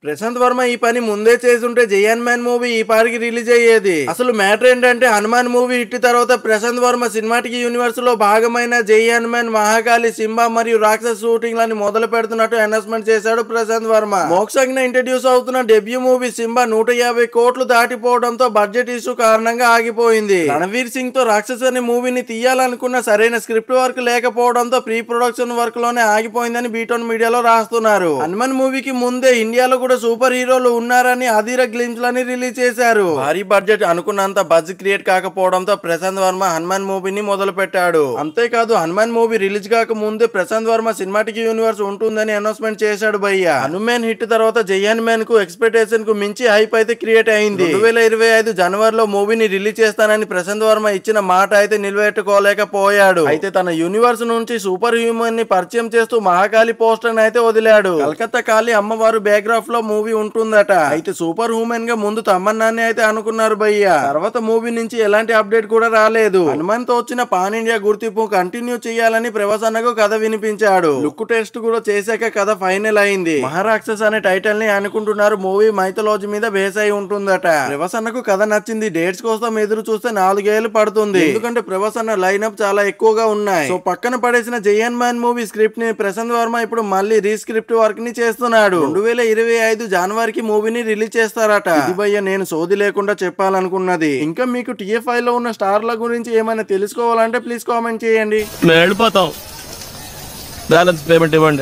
ప్రశాంత్ వర్మ ఈ పని ముందే చేసుంటే జయన్ మ్యాన్ మూవీ ఈ పారికి రిలీజ్ అయ్యేది. అసలు మ్యాటర్ ఏంటంటే హనుమాన్ మూవీ హిట్ తర్వాత ప్రశాంత్ వర్మ సినిమాటిక్ యూనివర్స్ లో భాగమైన జయన్ మ్యాన్, మహాకాళి, సింబా మరియు రాక్షస్ షూటింగ్ లని మొదలు పెడుతున్నట్టు అనౌన్స్మెంట్ చేశాడు ప్రశాంత్ వర్మ. మోక్షజ్ఞ ఇంట్రడ్యూస్ అవుతున్న డెబ్యూ మూవీ సింబా 150 కోట్లు దాటిపోవడంతో బడ్జెట్ ఇష్యూ కారణంగా ఆగిపోయింది. రణవీర్ సింగ్ తో రాక్షస్ అనే మూవీని తీయాలనుకున్న సరైన స్క్రిప్ట్ వర్క్ లేకపోవడంతో ప్రీ ప్రొడక్షన్ వర్క్ లోనే ఆగిపోయిందని బీటోన్ మీడియాలో రాస్తున్నారు. హనుమాన్ మూవీకి ముందే ఇండియాలో సూపర్ హీరోలు ఉన్నారని అధీర గ్లిమ్స్ లని రిలీజ్ చేశారు. భారీ బడ్జెట్ అనుకున్నంత బజ్ క్రియేట్ కాకపోవడంతో ప్రశాంత్ వర్మ హనుమాన్ మూవీని మొదలు పెట్టాడు. అంతేకాదు హనుమాన్ మూవీ రిలీజ్ కాక ముందే ప్రశాంత్ వర్మ సినిమాటిక్ యూనివర్స్ ఉంటుందని అనౌన్స్మెంట్ చేశాడు భయ్య. హనుమాన్ హిట్ తర్వాత జయన్ మ్యాన్ కు ఎక్స్పెక్టేషన్ కు మించి హైప్ అయితే క్రియేట్ అయింది. 2025 జనవరిలో మూవీని రిలీజ్ చేస్తానని ప్రశాంత్ వర్మ ఇచ్చిన మాట అయితే నిలబెట్టుకోలేకపోయాడు. అయితే తన యూనివర్స్ నుంచి సూపర్ హ్యూమన్ ని పరిచయం చేస్తూ మహాకాళి పోస్టర్ అయితే వదిలాడు. కలకత్తా కాళీ అమ్మవారు బ్యాక్గ్రాఫ్ లో మూవీ ఉంటుందట. అయితే సూపర్ హ్యూమన్ గా ముందు తమన్నాని అయితే అనుకున్నారు భయ్య. తర్వాత మూవీ నుంచి ఎలాంటి అప్డేట్ కూడా రాలేదు. హనుమాన్ తో వచ్చిన పాన్ ఇండియా గుర్తింపు కంటిన్యూ చేయాలని ప్రభాస్ అన్నకు కథ వినిపించాడు. లుక్ టెస్ట్ కూడా చేశాక కథ ఫైనల్ అయింది. మహారాక్షస్ అనే టైటిల్ ని అనుకుంటున్నారు. మూవీ మైథాలజీ మీద బేస్ అయి ఉంటుందట. ప్రభాస్ అన్నకు కథ నచ్చింది. డేట్స్ కోసం ఎదురు చూస్తే 4 ఏళ్లు పడుతుంది. ఎందుకంటే ప్రభాస్ అన్న లైనప్ చాలా ఎక్కువగా ఉన్నాయి. సో పక్కన పడేసిన జయన్ మ్యాన్ మూవీ స్క్రిప్ట్ ని ప్రశాంత్ వర్మ ఇప్పుడు మళ్ళీ రీస్క్రిప్ట్ వర్క్ ని చేస్తున్నాడు. 2025 జనవరికి మూవీని రిలీజ్ చేస్తారట. ఇది భయ్య నేను సోది లేకుండా చెప్పాలనుకున్నది. ఇంకా మీకు TFI లో ఉన్న స్టార్ల గురించి ఏమైనా తెలుసుకోవాలంటే ప్లీజ్ కామెంట్ చేయండి. వెళ్ళిపోతాం. బ్యాలెన్స్ పేమెంట్ ఇవ్వండి.